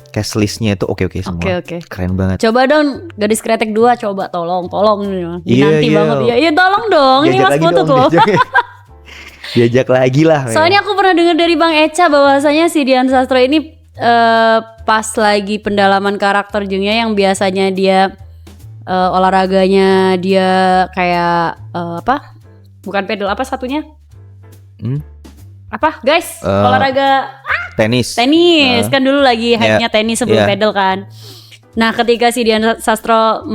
cast listnya itu oke semua. Keren banget. Coba dong Gadis Kretek 2 coba tolong nanti banget ya. Iya tolong dong. Ini Mas Putut loh. Diajak lagi lah. Soalnya aku pernah dengar dari Bang Echa bahwasanya si Dian Sastro ini pas lagi pendalaman karakter Jungya yang biasanya dia olahraganya dia kayak apa? Bukan pedal apa satunya? Apa guys? Olahraga tenis kan dulu lagi hype-nya tenis sebelum pedal kan. Nah ketika si Dian Sastro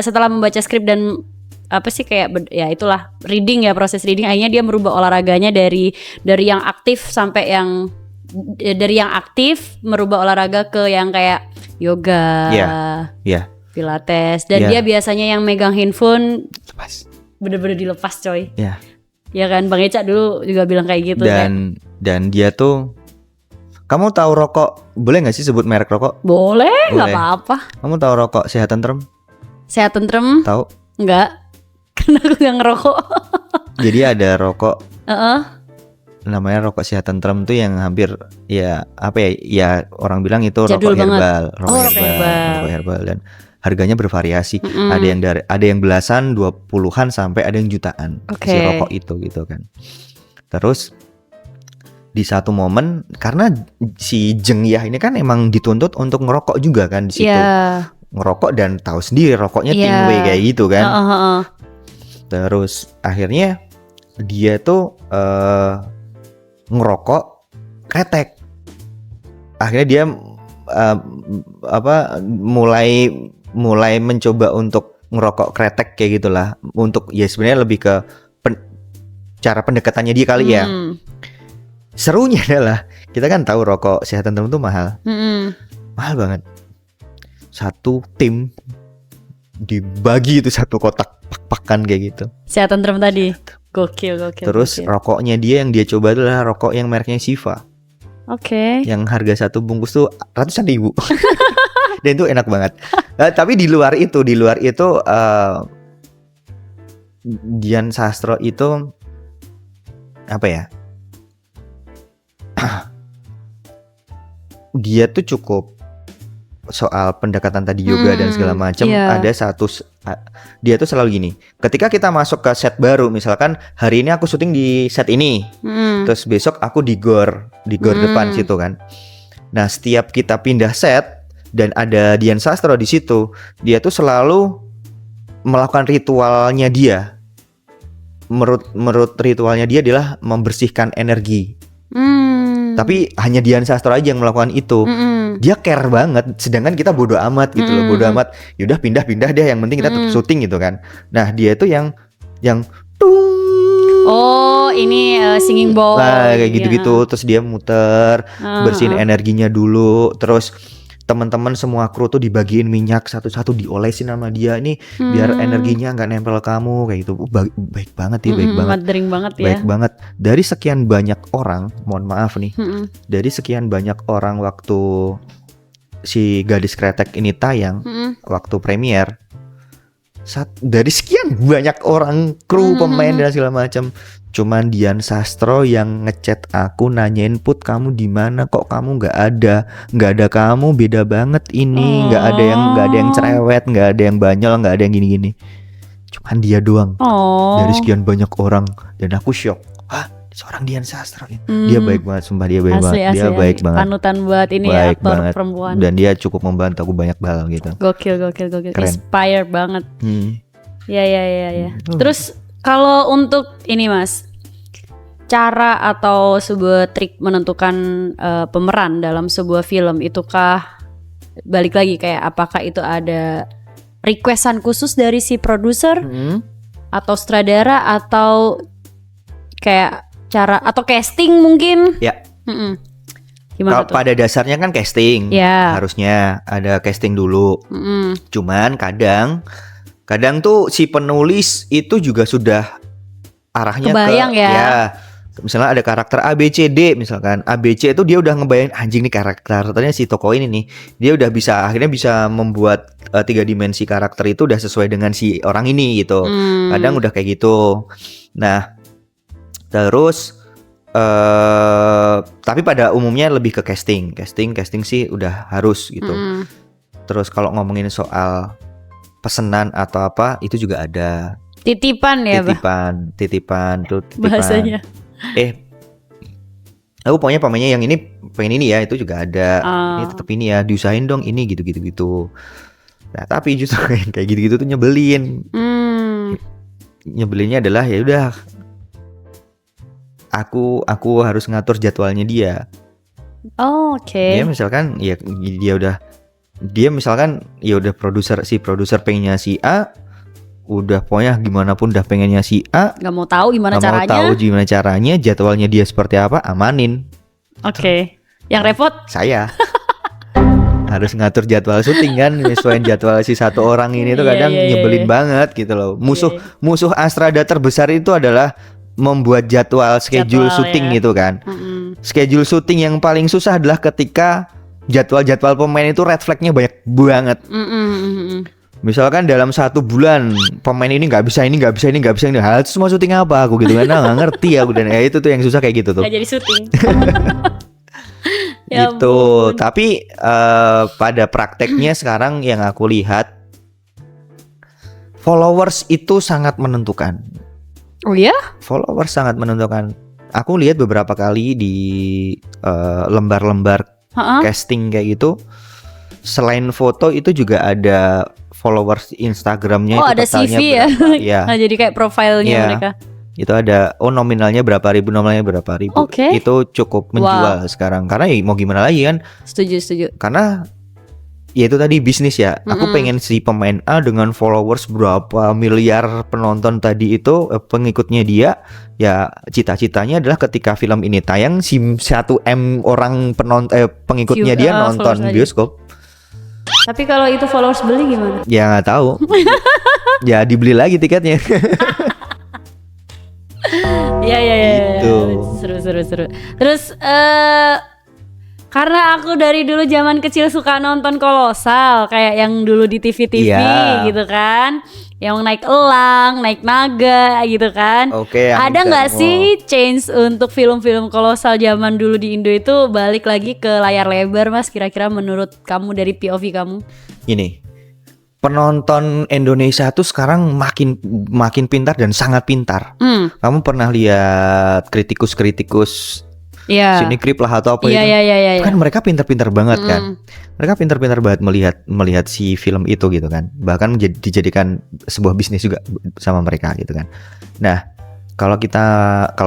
setelah membaca skrip dan apa sih kayak ya itulah reading ya, proses reading, akhirnya dia merubah olahraganya dari yang aktif sampai yang dari yang aktif merubah olahraga ke yang kayak yoga, pilates dan dia biasanya yang megang handphone bener-bener dilepas coy. Ya kan Bang Eca dulu juga bilang kayak gitu dan dia tuh, kamu tahu rokok, boleh gak sih sebut merek rokok? Boleh. Gak apa-apa. Kamu tahu rokok Sehat Tentrem? Sehat Tentrem? Tahu? Enggak, karena aku gak ngerokok. Jadi ada rokok namanya rokok Sehat Tentrem tuh yang hampir ya apa ya orang bilang itu jadul rokok herbal. Rokok herbal dan harganya bervariasi. Ada yang belasan, 20-an sampai ada yang jutaan si rokok itu gitu kan. Terus di satu momen karena si Jengyah ini kan emang dituntut untuk ngerokok juga kan di situ. Ngerokok dan tahu sendiri rokoknya Tingwei kayak gitu kan. Terus akhirnya dia tuh ngerokok kretek. Akhirnya dia mulai mencoba untuk ngerokok kretek kayak gitulah, untuk ya sebenarnya lebih ke cara pendekatannya dia kali ya. Serunya adalah kita kan tahu rokok Sehat Tentrem itu mahal. Mahal banget. Satu tim dibagi itu satu kotak pak-pakan kayak gitu. Sehat Tentrem tadi. Gokil. Terus rokoknya dia yang dia coba adalah rokok yang mereknya Shiva. Yang harga satu bungkus tuh ratusan ribu. Dan itu enak banget. Tapi di luar itu Dian Sastro itu apa ya? Dia tuh cukup soal pendekatan tadi yoga dan segala macam. Ada satu dia tuh selalu gini. Ketika kita masuk ke set baru, misalkan hari ini aku syuting di set ini, terus besok aku di gor depan situ kan. Nah setiap kita pindah set dan ada Dian Sastro di situ, dia tuh selalu melakukan ritualnya dia. Menurut ritualnya dia adalah membersihkan energi. Tapi hanya Dian Sastro aja yang melakukan itu. Dia care banget, sedangkan kita bodo amat gitu loh, bodo amat. Yaudah pindah deh, yang penting kita tetap syuting gitu kan. Nah dia itu yang ini singing bowl. Kayak gitu-gitu. Terus dia muter, bersihin energinya dulu. Terus teman-teman semua kru tuh dibagiin minyak satu-satu, diolesin sama dia nih biar energinya nggak nempel kamu kayak gitu. Baik banget ya, baik banget. Dari sekian banyak orang, mohon maaf nih, dari sekian banyak orang waktu si Gadis Kretek ini tayang, waktu premier, dari sekian banyak orang kru, pemain dan segala macam, cuman Dian Sastro yang ngechat aku nanyain, Put kamu di mana, kok kamu nggak ada kamu, beda banget ini, nggak ada yang cerewet, nggak ada yang banyol, nggak ada yang gini-gini, cuman dia doang dari sekian banyak orang. Dan aku shock, seorang Dian Sastro. Dia baik banget, sumpah dia baik banget. Dia baik banget. Panutan buat ini baik ya, aktor banget. perempuan. Dan dia cukup membantu aku banyak hal gitu. Gokil. Keren. Inspire banget. Ya. Terus kalau untuk ini Mas, cara atau sebuah trik menentukan pemeran dalam sebuah film, itukah balik lagi kayak apakah itu ada requestan khusus dari si produser atau sutradara atau kayak cara atau casting mungkin? Ya. Gimana tuh? Pada dasarnya kan casting, harusnya ada casting dulu. Cuman kadang tuh si penulis itu juga sudah arahnya kebayang ya. Misalnya ada karakter A, B, C, D misalkan. A, B, C itu dia udah ngebayang anjing nih karakternya si tokoh ini nih. Dia udah akhirnya bisa membuat 3 dimensi karakter itu udah sesuai dengan si orang ini gitu. Kadang udah kayak gitu. Nah, terus tapi pada umumnya lebih ke casting sih udah harus gitu. Terus kalau ngomongin soal pesanan atau apa itu juga ada. Titipan ya, titipan bahasanya. Aku pokoknya pemainnya yang ini pengen ini ya, itu juga ada. Ini tetap ini ya, diusahain dong ini gitu. Nah, tapi justru kayak gitu-gitu tuh nyebelin. Nyebelinnya adalah ya udah aku harus ngatur jadwalnya dia. Oke. Dia misalkan ya udah produser pengennya si A, udah pokoknya gimana pun udah pengennya si A, nggak mau tahu gimana caranya, jadwalnya dia seperti apa, amanin. Oke. Yang repot saya. Harus ngatur jadwal syuting kan, nyesuaiin jadwal si satu orang ini tuh kadang nyebelin banget gitu loh. Musuh Astrada terbesar itu adalah membuat jadwal schedule syuting gitu kan. Schedule syuting yang paling susah adalah ketika jadwal pemain itu red flagnya banyak banget. Misalkan dalam 1 bulan pemain ini nggak bisa ini. Hal itu semua syuting apa aku gitu kan? Nggak ngerti aku, dan itu tuh yang susah kayak gitu tuh. Nggak jadi syuting. Gitu. Tapi pada prakteknya sekarang yang aku lihat followers itu sangat menentukan. Oh ya? Followers sangat menentukan. Aku lihat beberapa kali di lembar-lembar casting kayak gitu. Selain foto itu juga ada followers Instagramnya. Oh, ada CV ya? Ya. Nah, jadi kayak profilnya mereka. Itu ada nominalnya berapa ribu. Okay. Itu cukup menjual sekarang. Karena ya mau gimana lagi kan? Setuju. Karena ya itu tadi bisnis ya. Aku pengen si pemain A dengan followers berapa miliar penonton tadi itu, pengikutnya dia. Ya cita-citanya adalah ketika film ini tayang si 1M orang pengikutnya dia nonton bioskop. Tapi kalau itu followers beli gimana? Ya nggak tahu. Ya dibeli lagi tiketnya. Ya. Gitu. Seru. Terus karena aku dari dulu zaman kecil suka nonton Kolosal, kayak yang dulu di TV gitu kan, yang naik elang, naik naga gitu kan. Oke. Ada nggak sih change untuk film-film Kolosal zaman dulu di Indo itu balik lagi ke layar lebar, Mas? Kira-kira menurut kamu dari POV kamu? Ini penonton Indonesia tuh sekarang makin pintar dan sangat pintar. Kamu pernah lihat kritikus Cinecrip lah atau apa itu? Iya. Kan mereka pintar-pintar banget kan. Mereka pintar-pintar banget melihat si film itu gitu kan. Bahkan dijadikan sebuah bisnis juga sama mereka gitu kan. Nah, kalau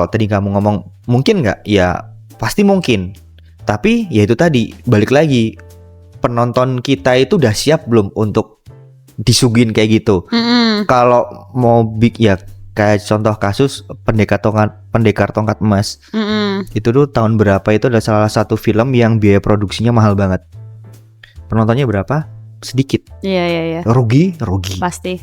tadi kamu ngomong mungkin nggak? Ya pasti mungkin. Tapi ya itu tadi balik lagi, penonton kita itu udah siap belum untuk disuguhin kayak gitu. Kalau mau ya kayak contoh kasus Pendekar Tongkat Emas. Itu tuh tahun berapa, itu adalah salah satu film yang biaya produksinya mahal banget. Penontonnya berapa? Sedikit. Iya. Rugi. Pasti.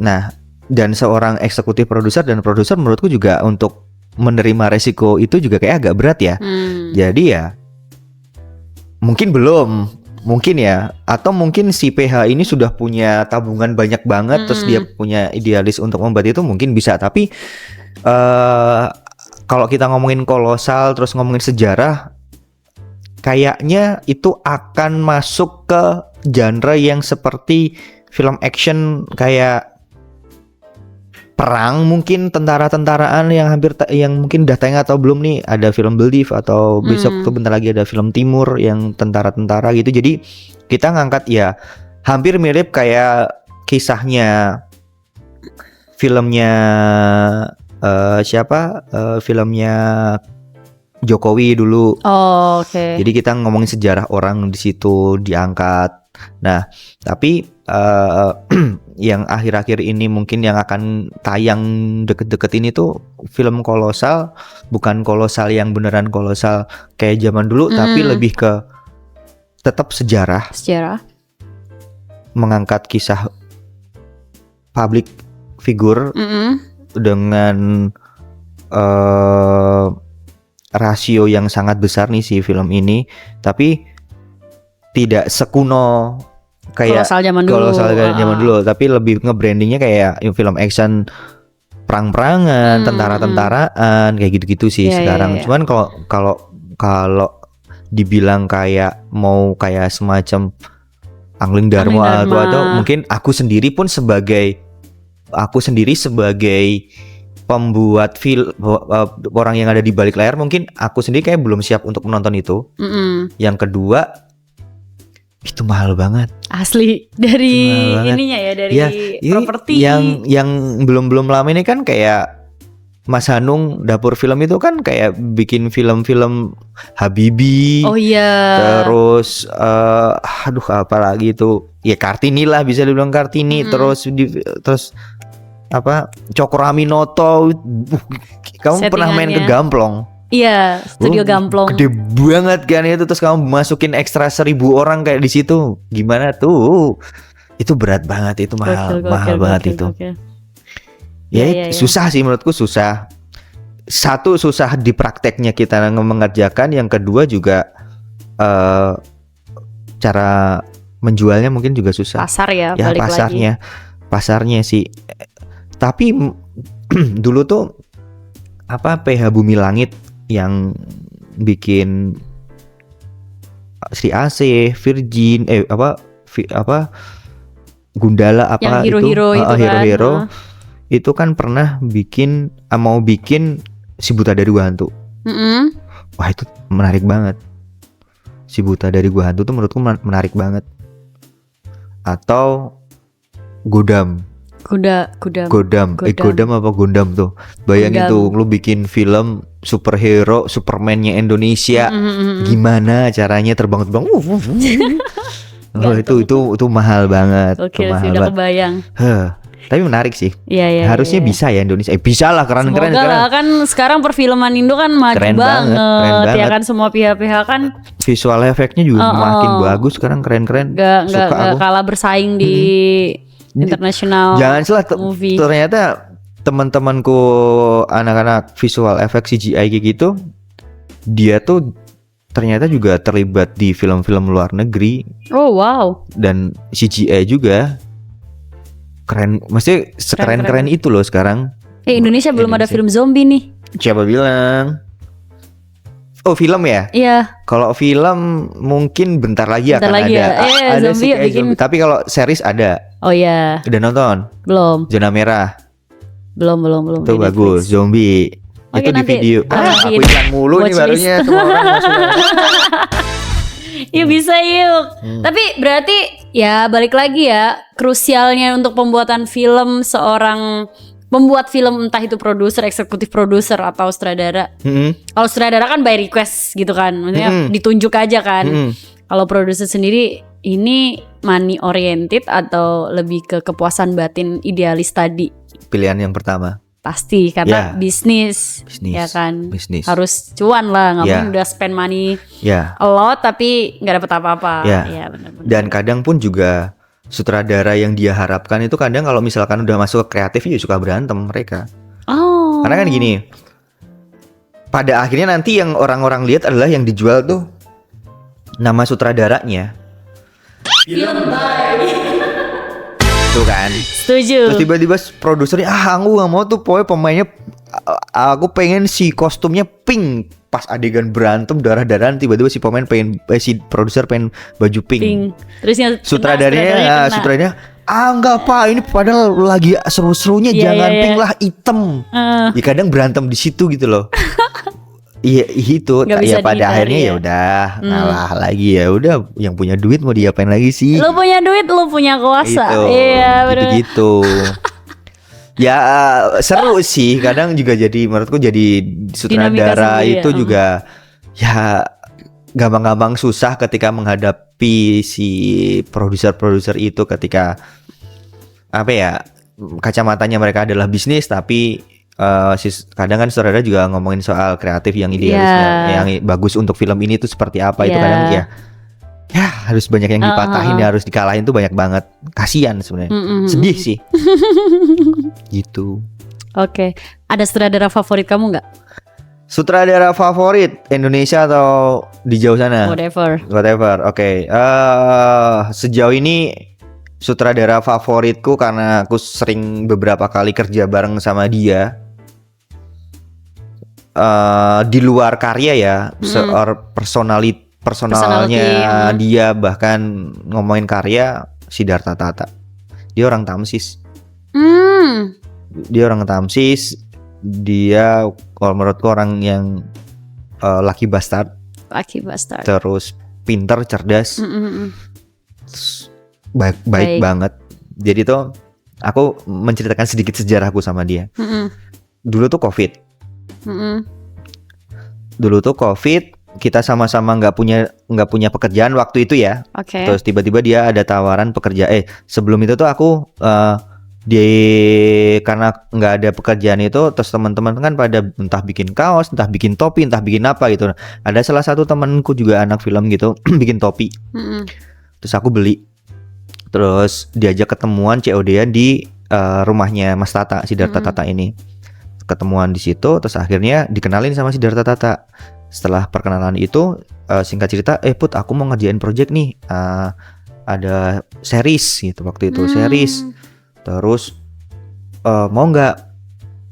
Nah, dan seorang eksekutif produser menurutku juga untuk menerima resiko itu juga kayak agak berat ya. Jadi ya mungkin ya, atau mungkin si PH ini sudah punya tabungan banyak banget, terus dia punya idealis untuk membuat itu, mungkin bisa. Tapi kalau kita ngomongin Kolosal terus ngomongin sejarah, kayaknya itu akan masuk ke genre yang seperti film action kayak perang, mungkin tentara-tentaraan yang yang mungkin udah tayang atau belum nih, ada film Belief atau besok tuh bentar lagi ada film Timur yang tentara-tentara gitu. Jadi kita ngangkat ya hampir mirip kayak kisahnya filmnya filmnya Jokowi dulu. Oh, oke. Jadi kita ngomongin sejarah orang di situ diangkat. Nah, tapi yang akhir-akhir ini mungkin yang akan tayang deket-deket ini tuh film kolosal, bukan kolosal yang beneran kolosal kayak zaman dulu, tapi lebih ke tetap sejarah. Mengangkat kisah public figure dengan rasio yang sangat besar nih si film ini, tapi tidak sekuno kayak kolosal zaman dulu, tapi lebih nge-brandingnya kayak film action, perang-perangan, tentara-tentaraan kayak gitu-gitu sih sekarang. Cuman kalau dibilang kayak mau kayak semacam Angling Dharma atau mungkin aku sendiri sebagai pembuat film, orang yang ada di balik layar, mungkin aku sendiri kayak belum siap untuk menonton itu. Yang kedua, itu mahal banget. Asli dari ininya ya, dari properti. Yang belum lama ini kan kayak Mas Hanung Dapur Film itu kan kayak bikin film-film Habibie. Oh iya. Terus apa lagi itu? Ya Kartini lah, bisa dibilang Kartini. Terus apa? Cokro Aminoto. Kamu pernah main ke Gamplong? Iya, studio Gamplong. Gede banget kan itu, terus kamu masukin ekstra 1.000 orang kayak di situ. Gimana tuh? Itu berat banget, itu mahal banget itu. Ya, susah sih menurutku, susah. Satu, susah di prakteknya kita mengerjakan, yang kedua juga cara menjualnya mungkin juga susah. Pasar ya balik lagi. Pasarnya sih. Tapi dulu tuh PH Bumi Langit yang bikin Sri AC, Virgin, Gundala apa yang hero-hero itu, hero-hero itu kan pernah mau bikin Si Buta dari Gua Hantu. Wah, itu menarik banget. Si Buta dari Gua Hantu tuh menurutku menarik banget. Atau Godam apa Gundam tuh. Bayangin tuh lu bikin film superhero, Superman-nya Indonesia. Gimana caranya terbang-terbang? Itu mahal banget. Oke, sudah kebayang. Tapi menarik sih. Iya. Harusnya bisa ya Indonesia. Bisa lah, keren. Lah, kan sekarang perfilman Indo kan maju keren banget. Ya kan, semua pihak-pihak kan visual efeknya juga makin bagus sekarang, keren-keren. Gak kalah bersaing di internasional. Jangan salah, ternyata teman-temanku anak-anak visual effect CGI kayak gitu, dia tuh ternyata juga terlibat di film-film luar negeri. Oh wow. Dan CGI juga keren, maksudnya sekeren-keren itu loh sekarang. Indonesia belum ada film zombie nih. Siapa bilang? Oh, film ya? Iya. Kalau film mungkin bentar lagi akan ada. Ada zombie bikin. Tapi kalau series ada. Oh iya. Udah nonton? Belum. Zona Merah. Belum. Itu bagus. Zombie. Itu di video. Aku iklan mulu nih barunya. Semua orang masuk. Yuk bisa yuk. Tapi berarti ya balik lagi ya, krusialnya untuk pembuatan film seorang pembuat film, entah itu produser, eksekutif produser atau sutradara. Kalau sutradara kan by request gitu kan, maksudnya ditunjuk aja kan. Kalau produser sendiri ini money oriented atau lebih ke kepuasan batin idealis tadi? Pilihan yang pertama. Pasti karena bisnis ya kan, harus cuan lah, nggak mungkin udah spend money a lot tapi nggak dapet apa-apa. Ya, benar-benar. Dan kadang pun juga sutradara yang dia harapkan itu kadang kalau misalkan udah masuk ke kreatif juga suka berantem mereka. Karena kan gini, pada akhirnya nanti yang orang-orang lihat adalah yang dijual tuh nama sutradaranya. Film Tuh kan. Setuju. Terus tiba-tiba produsernya aku gak mau tuh, pokoknya pemainnya aku pengen si kostumnya pink. Pas adegan berantem darah-darahan tiba-tiba si pemain pengen si produser pengen baju pink. Terusnya sutradaranya enggak pak, ini padahal lagi seru-serunya, Iya, jangan iya, pink iya. lah, hitam. Ya kadang berantem di situ gitu loh. Iya itu Nggak ya bisa pada dihindari akhirnya ya. ya udah ngalah lagi, ya udah yang punya duit mau diapain lagi sih? Lu punya duit, lu punya kuasa. Gitu, Iya, bener. gitu-gitu. Ya seru sih, kadang juga jadi menurutku jadi Dinamika sutradara sendiri itu ya. juga ya gampang-gampang susah ketika menghadapi si produser-produser itu, ketika apa ya, kacamatanya mereka adalah bisnis, tapi kadang kan sutradara juga ngomongin soal kreatif yang idealisnya, yang bagus untuk film ini tuh seperti apa. Itu kadang ya harus banyak yang dipatahin, harus dikalahin tuh banyak banget. Kasian sebenarnya, sedih sih. Gitu. Oke. Ada sutradara favorit kamu nggak? Sutradara favorit Indonesia atau di jauh sana? Whatever. Oke. Sejauh ini sutradara favoritku karena aku sering beberapa kali kerja bareng sama dia. Di luar karya ya, personalnya dia, bahkan ngomongin karya, Siddhartha Tata. Dia orang Tamsis. Dia orang Tamsis. Dia kalau menurutku orang yang lucky bastard. Terus pinter, cerdas. Baik banget. Jadi tuh aku menceritakan sedikit sejarahku sama dia. Dulu tuh COVID, kita sama-sama nggak punya pekerjaan waktu itu ya. Terus tiba-tiba dia ada tawaran pekerjaan. Sebelum itu tuh aku karena nggak ada pekerjaan itu, terus teman-teman kan pada entah bikin kaos, entah bikin topi, entah bikin apa gitu. Ada salah satu temanku juga anak film gitu bikin topi. Terus aku beli. Terus diajak ketemuan COD-an di rumahnya Mas Tata, Siddhartha Tata ini. Ketemuan di situ, terus akhirnya dikenalin sama Siddhartha Tata. Setelah perkenalan itu, singkat cerita, Put, aku mau ngerjain project nih, ada series gitu waktu itu, series. Terus mau nggak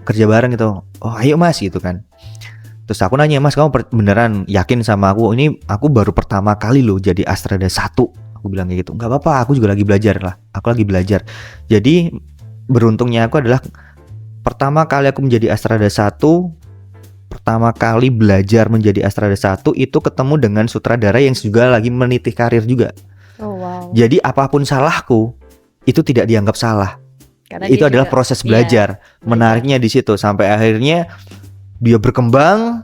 kerja bareng gitu? Oh ayo mas gitu kan. Terus aku nanya, mas kamu beneran yakin sama aku? Ini aku baru pertama kali loh jadi Astrada 1. Aku bilang kayak gitu. Nggak apa-apa, aku juga lagi belajar lah. Aku lagi belajar. Jadi beruntungnya aku adalah pertama kali aku menjadi Astrada 1, pertama kali belajar menjadi Astrada 1 itu ketemu dengan sutradara yang juga lagi meniti karir juga. Jadi apapun salahku itu tidak dianggap salah. Karena itu adalah proses belajar. Menariknya di situ sampai akhirnya dia berkembang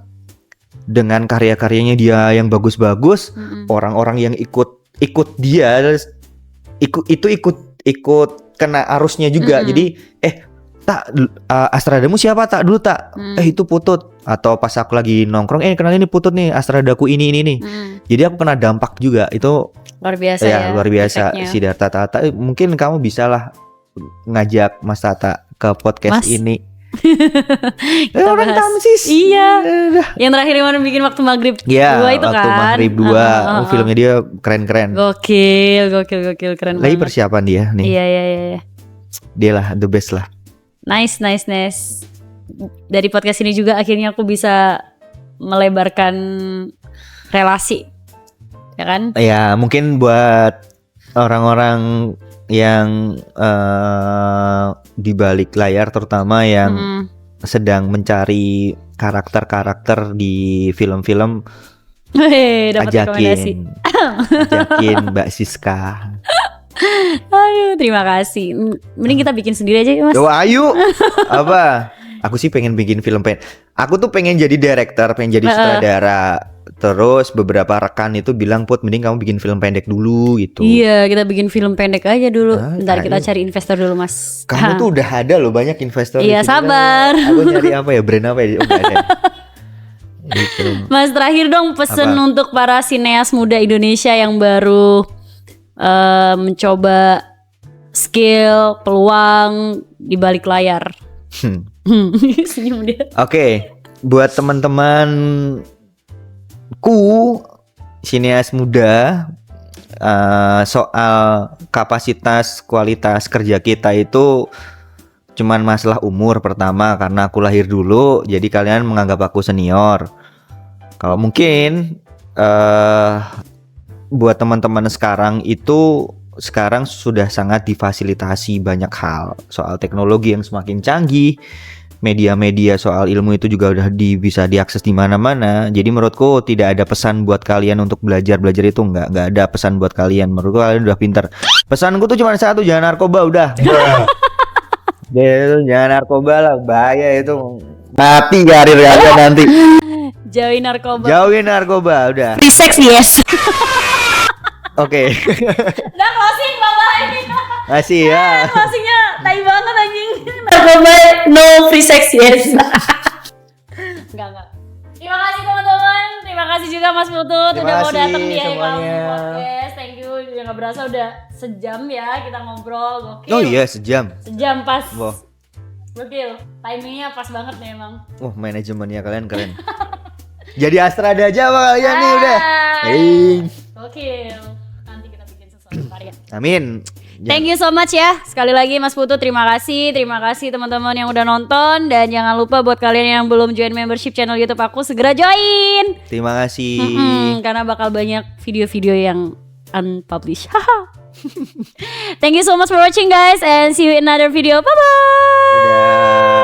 dengan karya-karyanya dia yang bagus-bagus. Orang-orang yang ikut dia ikut kena arusnya juga. Jadi tak Astradamu siapa tak dulu tak? Itu Putut. Atau pas aku lagi nongkrong, kenalin ini Putut nih, Astradaku ini nih. Jadi aku kena dampak juga. Itu luar biasa ya. Luar biasa efeknya. Siddhartha Tata. Mungkin kamu bisa lah ngajak Mas Tata ke podcast ini. Orang Tamsis. Iya. Yang terakhir yang bikin Waktu Maghrib 2 itu Waktu kan. Maghrib 2. Filmnya dia keren-keren. Gokil keren. Lagi persiapan dia nih. Iya. Dia lah the best lah. Nice. Dari podcast ini juga akhirnya aku bisa melebarkan relasi, ya kan? Ya mungkin buat orang-orang yang di balik layar, terutama yang sedang mencari karakter-karakter di film-film, ajakin Mbak Siska. Aduh, terima kasih. Mending kita bikin sendiri aja ya, Mas. Ayo. Apa? Aku sih pengen bikin film Aku tuh pengen jadi director, pengen jadi sutradara. Terus beberapa rekan itu bilang, Put, mending kamu bikin film pendek dulu gitu. Iya, kita bikin film pendek aja dulu. Bentar kita cari investor dulu, Mas. Kamu tuh udah ada loh banyak investor. Iya, sabar. Aku nyari apa ya, brand apa ya? Udah ada. Gitu. Mas, terakhir dong pesen untuk para sineas muda Indonesia yang baru mencoba skill, peluang di balik layar. Senyum dia. Oke, buat teman-temanku sineas muda, soal kapasitas kualitas kerja kita itu cuman masalah umur. Pertama, karena aku lahir dulu, jadi kalian menganggap aku senior. Kalau mungkin buat teman-teman sekarang itu sekarang sudah sangat difasilitasi banyak hal soal teknologi yang semakin canggih. Media-media soal ilmu itu juga udah bisa diakses di mana-mana. Jadi menurutku tidak ada pesan buat kalian untuk belajar itu nggak ada pesan buat kalian. Menurutku kalian udah pintar. Pesanku tuh cuma satu, jangan narkoba udah. Jangan narkoba lah, bahaya itu. Mati karir kalian nanti. Jauhin narkoba. Jauhin narkoba udah. Free sex yes. Oke. Udah closing bapak ini. Masih ya. Closingnya tai banget anjing. Narkoba no free sex yes. Enggak. Terima kasih teman-teman. Terima kasih juga Mas Putut udah mau datang di semuanya. Podcast. Thank you. Udah nggak berasa udah sejam ya kita ngobrol. Gokil. Oh iya, sejam. Sejam pas. Wow. Gokil. Timingnya pas banget nih emang. Oh, manajemennya kalian keren. Jadi Astrada aja apa kalian nih udah. Gokil. Nanti kita bikin sesuatu karya. Amin. Thank you so much ya. Sekali lagi Mas Putu terima kasih. Terima kasih teman-teman yang udah nonton. Dan jangan lupa buat kalian yang belum join membership channel YouTube aku, segera join. Terima kasih. Karena bakal banyak video-video yang unpublished. Thank you so much for watching guys. And see you in another video. Bye-bye. Dadah.